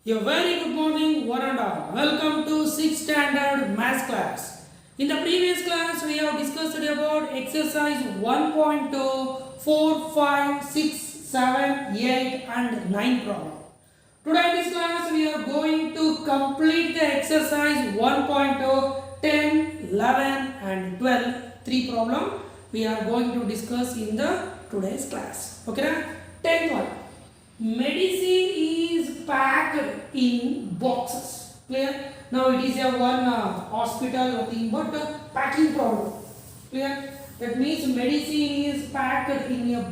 A very good morning, one and all. Welcome to 6th standard maths class. In the previous class, we have discussed about exercise 1.2, 4, 5, 6, 7, 8 and 9 problem. Today in this class, we are going to complete the exercise 1.2, 10, 11 and 12, 3 problem. We are going to discuss in the today's class. Okay, 10th one. Medicine is packed in boxes. Clear? Now it is a one hospital, nothing but packing problem. Clear? That means medicine is packed in a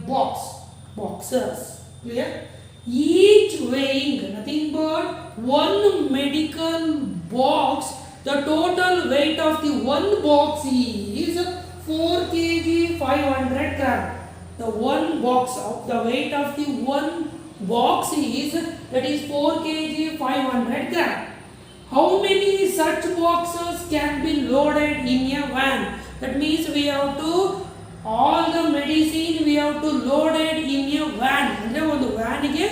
boxes. Clear? Each weighing nothing but one medical box. The total weight of the one box is 4 kg 500 gram. The one box of the weight of the one box is that is 4 kg 500 gram. How many such boxes can be loaded in a van? That means we have to all the medicine we have to load it in a van. ಅಂದ್ರೆ ಒಂದು van ಗೆ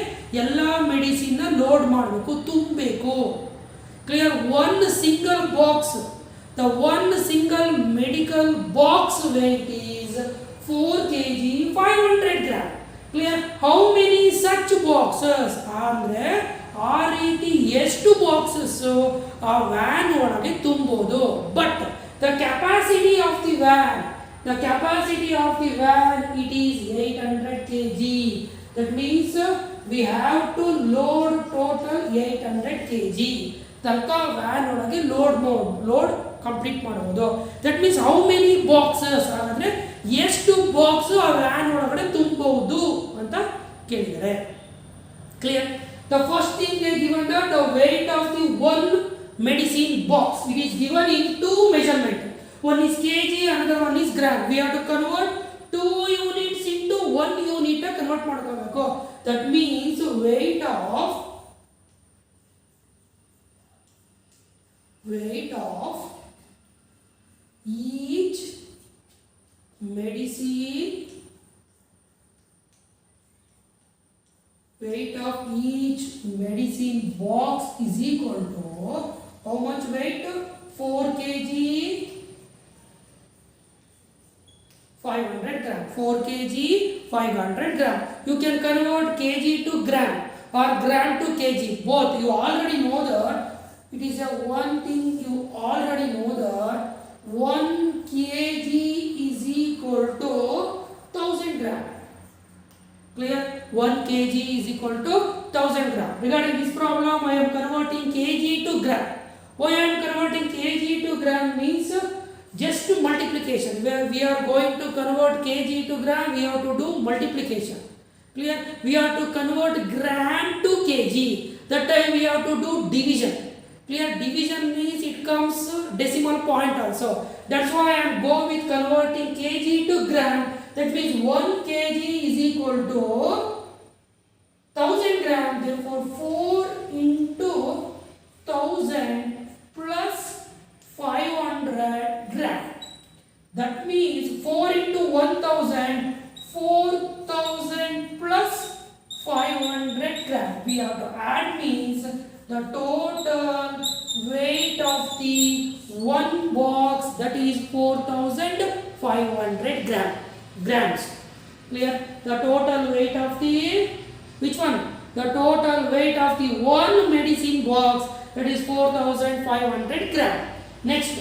ಎಲ್ಲ medicine ನ load ಮಾಡಬೇಕು, ತುಂಬಬೇಕು. Clear? One single box, the one single medical box weight is 4 kg 500 gram. Clear? How many such boxes? ಅಂದ್ರೆ ಆ ರೀತಿ ಎಷ್ಟು ಬಾಕ್ಸಸ್ ಆ ವ್ಯಾನ್ ಒಳಗೆ ತುಂಬಬಹುದು. But the capacity of the van it is 800 kg. That means we have to load total 800 kg. ತನಕ van ಒಳಗೆ load complete ಮಾಡಬಹುದು. That means how many boxes ಅಂದ್ರೆ ಎಷ್ಟು ಬಾಕ್ಸ್ ಆ ವ್ಯಾನ್ ಒಳಗಡೆ ತುಂಬಬಹುದು ಅಂತ ಕೇಳಿದ್ದಾರೆ. Clear? The first thing they given the weight of the one medicine box. It is given in two measurement. One is kg, another one is gram. We have to convert 2 units into 1 unit convert ಮಾಡ್ಕೋಬೇಕು. That means weight of each medicine box is equal to how much weight? 4 kg 500 gram. 4 kg 500 gram. You can convert kg to gram or gram to kg. Both you already know that. It is a one thing you already know that 1 kg is equal to 1000 gram. Clear? 1 kg is equal to 1000 gram. Regarding this problem, I am converting kg to gram. Why I am converting kg to gram means just multiplication. Where we are going to convert kg to gram, we have to do multiplication. Clear? We have to convert gram to kg. That time we have to do division. Clear? Division means it comes decimal point also. That's why I am go with converting kg to gram. That means 1 kg is equal to 1000 gram. Therefore 4 into 1000 plus 500 gram. That means 4 into 1000, 4000 plus 500 gram. We have to add means the total weight of the one box, that is 4500 grams. Clear? The total weight of the which one? The total weight of the one medicine box, that is 4500 gram. Next,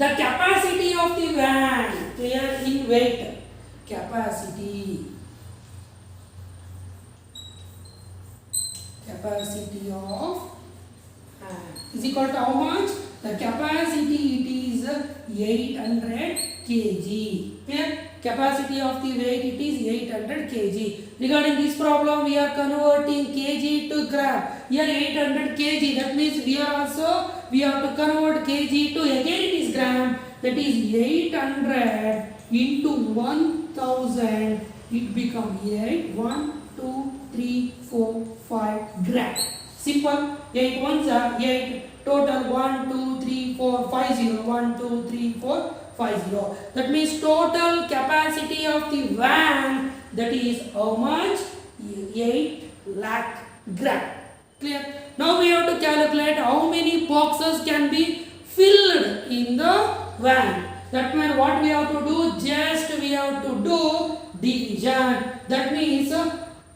the capacity of the van. Clear? In weight, capacity of is equal to how much? The capacity it is 800 kg. Clear? Capacity of the weight it is 800 kg. Regarding this problem, we are converting kg to gram. Here 800 kg. That means here also we have to convert kg to again it is gram. That is 800 into 1000. It becomes 8. 1, 2, 3, 4, 5 gram. Simple. 8 ones are 8. Total 1, 2, 3, 4, 5, 0. 1, 2, 3, 4, 5, 0. That means total capacity of the van, that is how much? 8 lakh gram. Clear? Now we have to calculate how many boxes can be filled in the van. That means what we have to do, just we have to do division. That means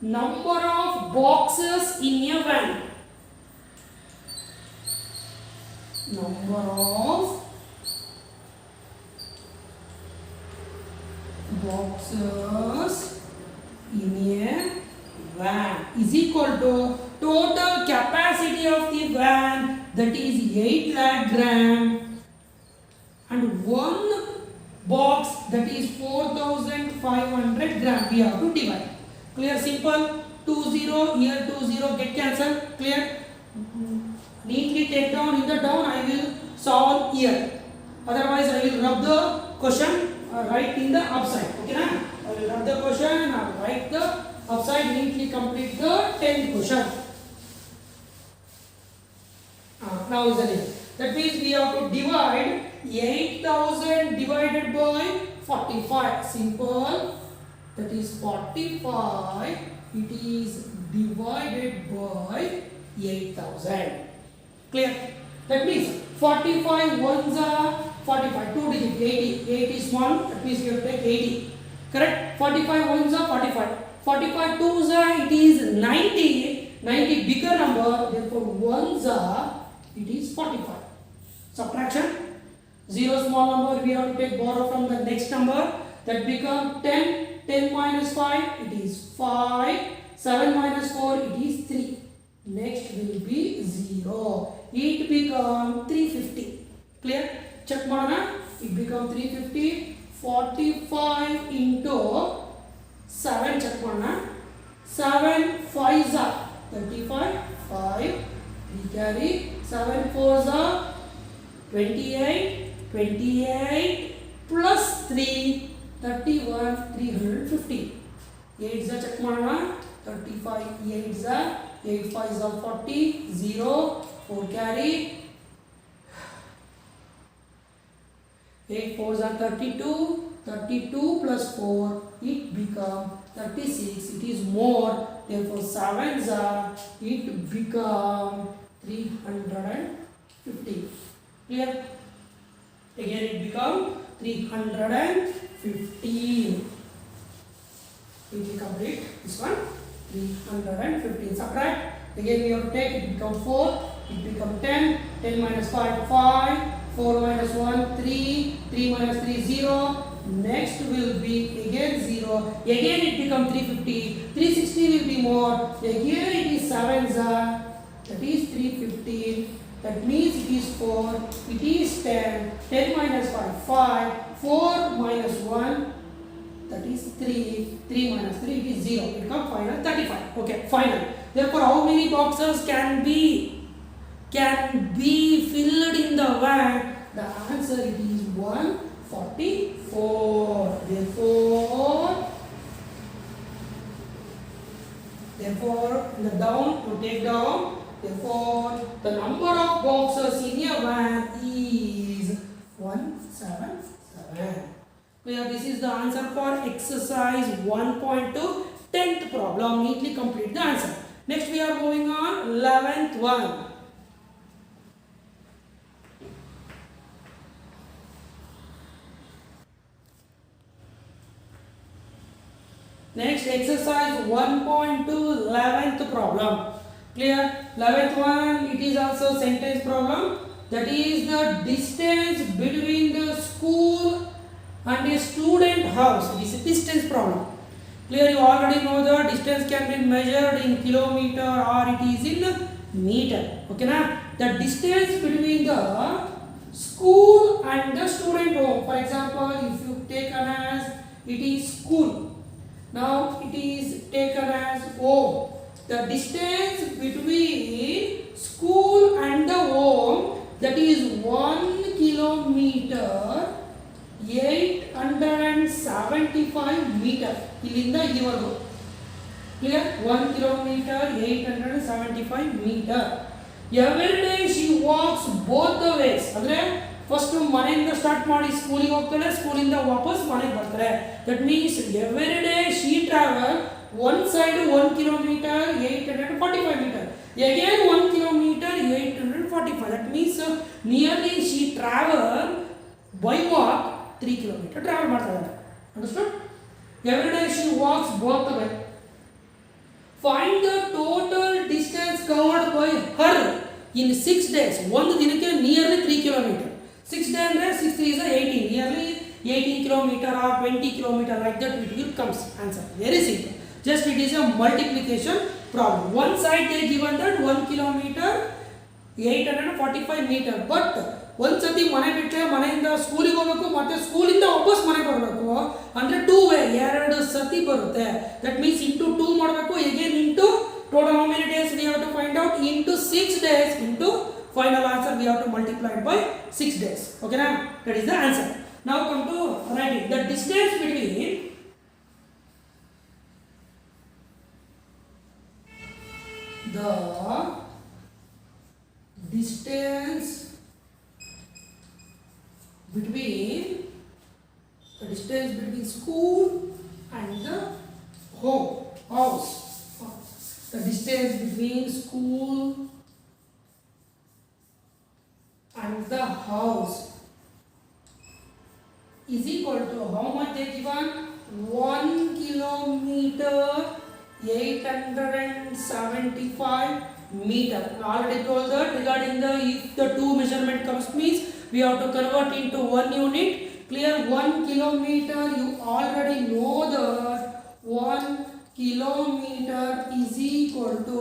number of boxes in a van. Number of boxes in a van is equal to total capacity of the van, that is 8 lakh gram, and one box, that is 4500 gram. We have to divide. Clear? Simple. 20 here, 20 get cancelled. Clear? Neatly take down in the down. I will solve here. Otherwise, I will rub the question right in the upside. Okay, na? I will rub the question and I will write the upside. Neatly complete the 10th question. Now is the name. That means we have to divide 8000 divided by 45. Simple. That is 45. It is divided by 8000. Clear? That means 45 ones are 45. 2 digit 80. 8 is 1. That means we have to take 80. Correct? 45 ones are 45. 45 twos are, it is 90. 90 bigger number. Therefore ones are, it is 45. Subtraction. 0 small number, we have to take borrow from the next number. That becomes 10. 10 minus 5, it is 5. 7 minus 4, it is 3. Next will be 0. It becomes 350. Clear? Check madana. It becomes 350. 45 into 7. Check madana. 7 5s are 35. 5. We carry 7 4s are 28. 28 plus 3. 31, 350. 8s are check madana. 35 8s are 8 5s are 40. 0 4 carry. 8 4s are 32. 32 plus 4, it becomes 36. It is more. Therefore 7s are, it become 350. Clear? Again it become 315. We will complete this one. 315. Subtract. Again we have to take. It become 4. It become 10. 10 minus 5, 5. 4 minus 1, 3. 3 minus 3, 0. Next will be again 0. Again it become 350. 360 will be more. Again it is 7s are. That is 315. That means it is 4. It is 10. 10 minus 5, 5. 4 minus 1. That is 3. 3 minus 3, it is 0. It becomes final 35. Okay, final. Therefore, how many boxes can be filled in the van? The answer it is 144. Therefore, in the down to take down. Therefore, the number of boxes in a van is 177. Clear? This is the answer for exercise 1.2 10th problem. Neatly complete the answer. Next we are moving on 11th one. Next exercise 1.2 11th problem. Clear? 11th one, it is also sentence problem. That is the distance between the school and a student house. It is a distance problem. Clear? You already know the distance can be measured in kilometer or it is in meter. Okay na? The distance between the school and the student home. For example, if you take an as it is school. Now it is taken as home. The distance between school and the home, that is 1 kilometer 875 meter. Illinda ivaru. Clear? 1 kilometer 875 meter. Every day she walks both the ways. Andre first ಮನೆಯಿಂದ start ಮಾಡಿ ಸ್ಕೂಲಿಗೆ ಹೋಗ್ತಾಳೆ, ಸ್ಕೂಲಿಂದ ವಾಪಸ್ ಮನೆಗೆ ಬರ್ತಾರೆ. That means every day she travel one side 1 kilometer 845 meter. Again 1 kilometer 845. That means nearly she travel by walk 3 kilometer travel ಮಾಡ್ತಾಳೆ. Understood? Every day she walks both the way. Find the total distance covered by her in 6 days. ಒಂದು ದಿನಕ್ಕೆ nearly 3 kilometer. 6 days ಅಂದ್ರೆ 6 3 is 18. Nearly 18 kilometer or 20 kilometer like that it will comes answer. Very simple. Just it is a multiplication problem. One side they given that 1 kilometer 845 meter. But ಒಂದು ಸತಿ ಮನೆ ಬಿಟ್ಟರೆ ಮನೆಯಿಂದ ಸ್ಕೂಲಿಗೆ ಹೋಗಬೇಕು ಮತ್ತೆ ಸ್ಕೂಲಿಂದ ವಾಪಸ್ ಮನೆಗೆ ಬರಬೇಕು ಅಂದರೆ 2 ವೇ 2 ಸತಿ ಬರುತ್ತೆ. ದಟ್ ಮೀನ್ಸ್ ಇಂಟು 2 ಮಾಡಬೇಕು. Again into total how many days we have to find out into 6 days into final answer we have to multiply it by 6 days. ಓಕೆನಾ? That is the answer. Now come to writing the distance between the distance between school and the house. The distance between school and the house is equal to how much they given? 1 kilometer 875 meter. I already told that regarding the if the two measurement comes means we have to convert into 1 unit. Clear? 1 kilometer you already know that 1 kilometer is equal to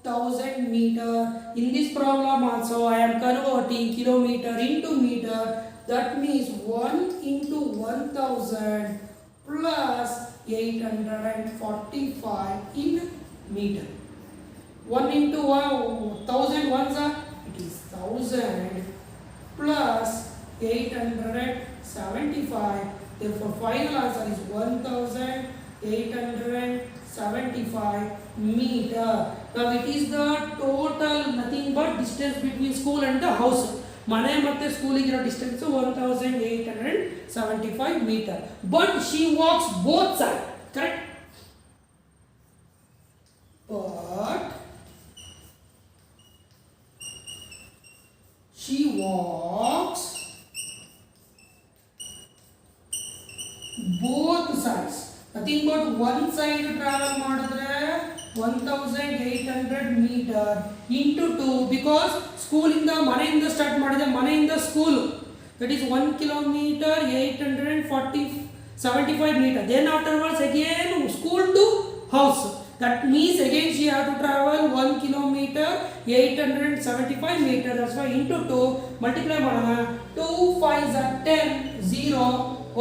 1000 meter. In this problem also I am converting kilometer into meter. That means 1 into 1000 plus 845 in meter. 1 into 1000 ones are it is 1000 plus 875. Therefore final answer is 1875 meter. Now it is the total nothing but distance between school and the house. ಮನೆ ಮತ್ತೆ ಸ್ಕೂಲಿಗೆ ಇರೋ distance 1875 metre. But she walks both side. Correct? But she walks both sides. Nothing but one side travel ಮಾಡಿದ್ರೆ 1800 meter into 2 because school ಇಂದ ಮನೆಯಿಂದ start ಮಾಡಿದೆ ಮನೆಯಿಂದ school that is 1 kilometer 875 meter. Then afterwards again school to house. That means again she have to travel 1 kilometer 875 meter. That's why into 2 multiply ಮಾಡೋಣ. 2 5s are 10 0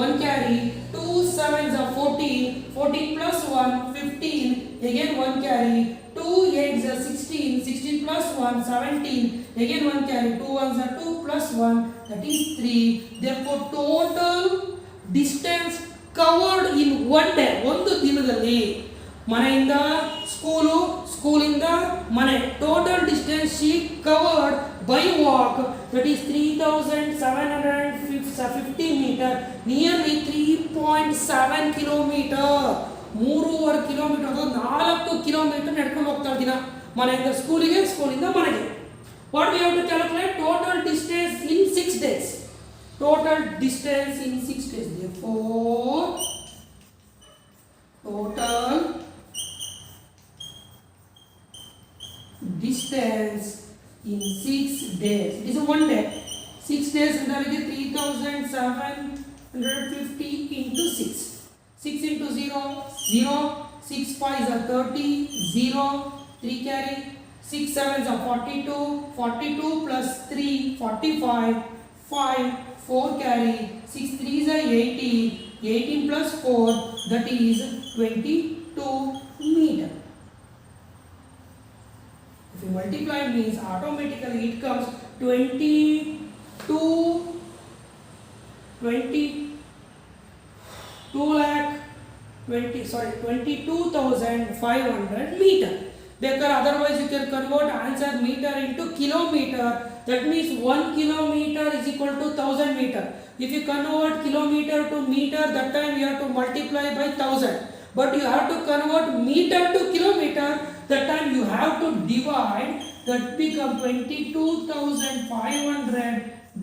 1 carry 2 7s are 14 14 plus 1 15 again 1 carry 2 8s are 16 16 plus 1 17 again 1 carry 2 1s are 2 plus 1 that is 3. Therefore total distance covered in one day ಒಂದು ದಿನದಲ್ಲಿ ಮನೆಯಿಂದ school ಸ್ಕೂಲಿಂದ ಮನೆ total distance she covered by walk that is 3750 meter nearly 3.7 kilometer. 3.5 kilometre 4 kilometre ನಡ್ಕೊಂಡು ಹೋಗ್ತಾ ಇದ್ದೀನ ಮನೆಯಿಂದ ಸ್ಕೂಲಿಗೆ ಸ್ಕೂಲಿಂದ ಮನೆಗೆ. What we have to calculate? Total distance in 6 days. Total distance in 6 days. Therefore total distance in 6 days. It is a one day. 6 days under 3750 into 6. 6 into 0, 0. 6 5s are 30, 0. 3 carry. 6 7s are 42. 42 plus 3, 45. 5, 4 carry. 6 3s are 18. 18 plus 4, that is 22 meter. If you multiply means automatically it comes 22 22,500 meter. Because otherwise you can convert answer meter into kilometer. That means 1 kilometer is equal to 1000 meter. If you convert kilometer to meter, that time you have to multiply by 1000. But you have to convert meter to kilometer. That time you have to divide, that become 22,500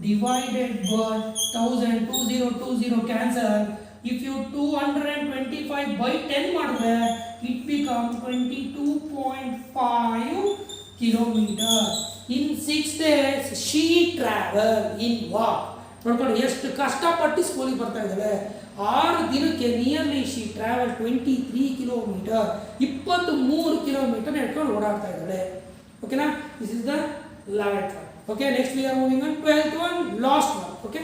divided by 1000, 2020 cancel. If you 225 by 10 ಮಾಡಿದ್ರೆ it become 22.5 kilometer. In 6 days she travel in walk. ನೋಡ್ಕೊಂಡು ಎಷ್ಟು ಕಷ್ಟಪಟ್ಟು ಸ್ಕೂಲಿಗೆ ಬರ್ತಾ ಇದ್ದಾಳೆ. 6 ದಿನಕ್ಕೆ nearly she travel 23 kilometre, 23 kilometre ನಡ್ಕೊಂಡು ಓಡಾಡ್ತಾ ಇದ್ದಾಳೆ. ಓಕೆನಾ? This is the 11th one. Okay, next we are moving on 12th one, last one. Okay,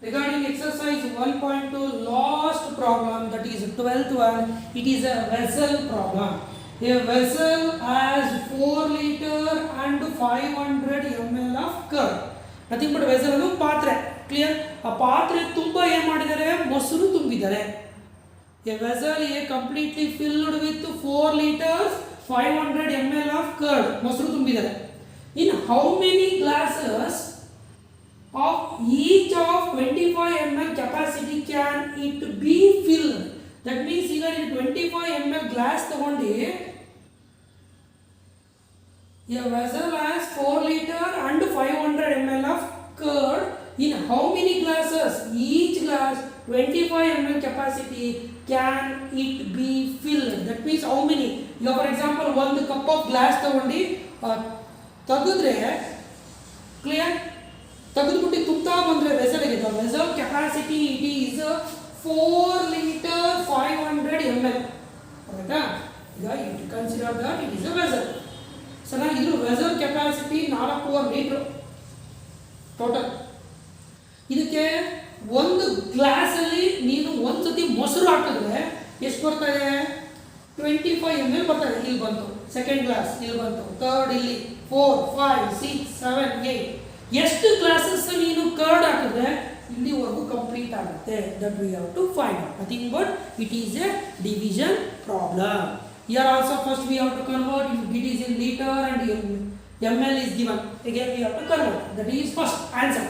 regarding exercise 1.2 last problem, that is 12th one, it is a vessel problem. A vessel has 4 liter and 500 ml of curd. Nothing but vessel anu paatre. Clear? A paatre tumba ಏನು ಮಾಡಿದ್ದಾರೆ, ಮೊಸರು ತುಂಬಿದ್ದಾರೆ. A vessel is completely filled with 4 liters 500 ml of curd. ಮೊಸರು ತುಂಬಿದ್ದಾರೆ. In how many glasses of each of 25 ml capacity can it be filled? That means ಈಗ 25 ml glass ತಗೊಂಡು a vessel has 4 liter and 500 ml of curd. In how many glasses? Each glass 25 ml capacity can it be filled? That means how many? ಈಗ for example ಒಂದು cup of glass ತಗೊಂಡು ತೆಗೆದ್ರೆ, ಕ್ಲಿಯರ್, ತೆಗೆದುಬಿಟ್ಟು ತುಂಬ್ತಾ ಬಂದರೆ ವೆಸಲ್ಗೆ vessel capacity it is 4 liter 500 ml. ಕರೆಕ್ಟಾ? ಈಗ it consider that it is a vessel. ಸರಿ, ಇದ್ರ ವೆಸಲ್ ಕೆಪಾಸಿಟಿ 4 ಲೀಟರ್ ಟೋಟಲ್. ಇದಕ್ಕೆ ಒಂದು ಗ್ಲಾಸಲ್ಲಿ ನೀನು ಒಂದ್ಸತಿ ಮೊಸರು ಹಾಕಿದ್ರೆ ಎಷ್ಟು ಬರ್ತಾರೆ? 25 ml ಬರ್ತಾರೆ. ಇಲ್ಲಿ ಬಂತು ಸೆಕೆಂಡ್ ಗ್ಲಾಸ್, ಇಲ್ಲಿ ಬಂತು ಥರ್ಡ್, ಇಲ್ಲಿ 4, 5, 6, 7, 8. ಎಷ್ಟು ಗ್ಲಾಸಸ್ ನೀನು ಕರ್ಡ್ ಹಾಕಿದ್ರೆ ಇಲ್ಲಿವರೆಗೂ ಕಂಪ್ಲೀಟ್ ಆಗುತ್ತೆ. That we have to find out. Nothing but it is a division problem. Here also first we have to convert. It is in liter and ml is given. Again we have to convert. That is first answer.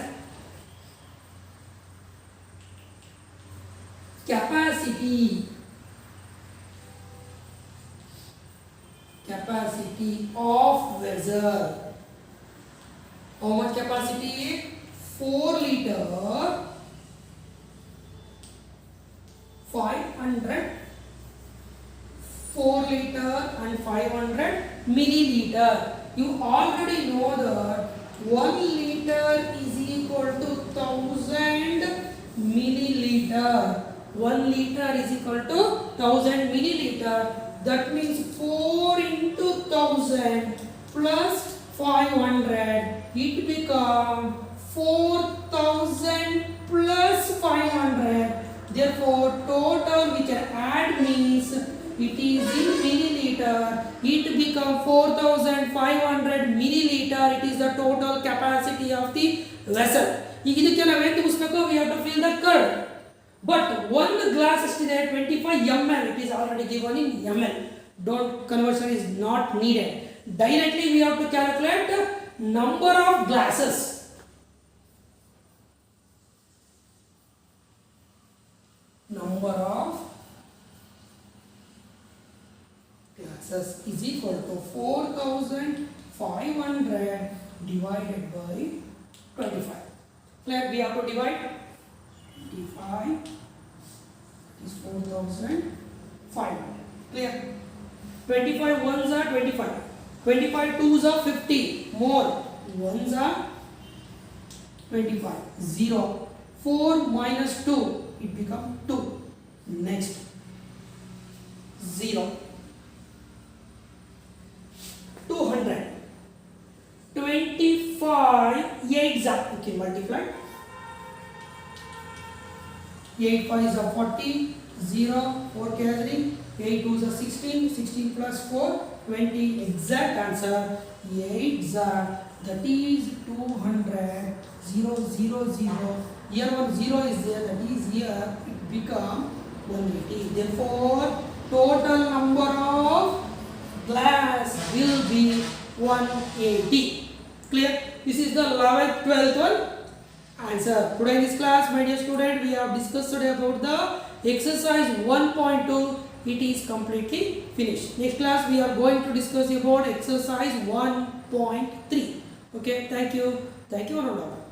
Capacity of vessel. How much capacity? 4 liter 500 4 liter and 500 milliliter. You already know that 1 liter is equal to 1000 milliliter. 1 liter is equal to 1000 milliliter. That means 4 into 1000 plus 500. It becomes 4000 plus 500. Therefore, total we can add means it is in milliliter. It becomes 4500 milliliter. It is the total capacity of the vessel. ಇದಕ್ಕೆ ನಾವು ಏನು ತೋರಿಸಬೇಕು? We have to fill the curd. But one glass ಎಷ್ಟಿದೆ? 25 ml. It is already given in ml. Don't conversion is not needed. Directly we have to calculate number of glasses. Number of glasses is equal to 4500 divided by 25. Clear? We have to divide. 25 is 4500. Clear? 25 ones are 25. 25 twos are 50. More ones are 25. 0. 4 minus 2. It becomes 2. Next 0. 200. 25 8s are. You can multiply. 8 5s are 40. 0. 4 cancelling. 8 2s are 16. 16 plus 4 20. Exact answer 8s are. That is 200. 0 0 0. Here one 0 is there. That is here. It becomes 180. Therefore, total number of glass will be 180. Clear? This is the 11th, 12th one answer. Today in this class, my dear student, we have discussed today about the exercise 1.2. It is completely finished. Next class, we are going to discuss about exercise 1.3. Okay, thank you. Thank you, Ananda.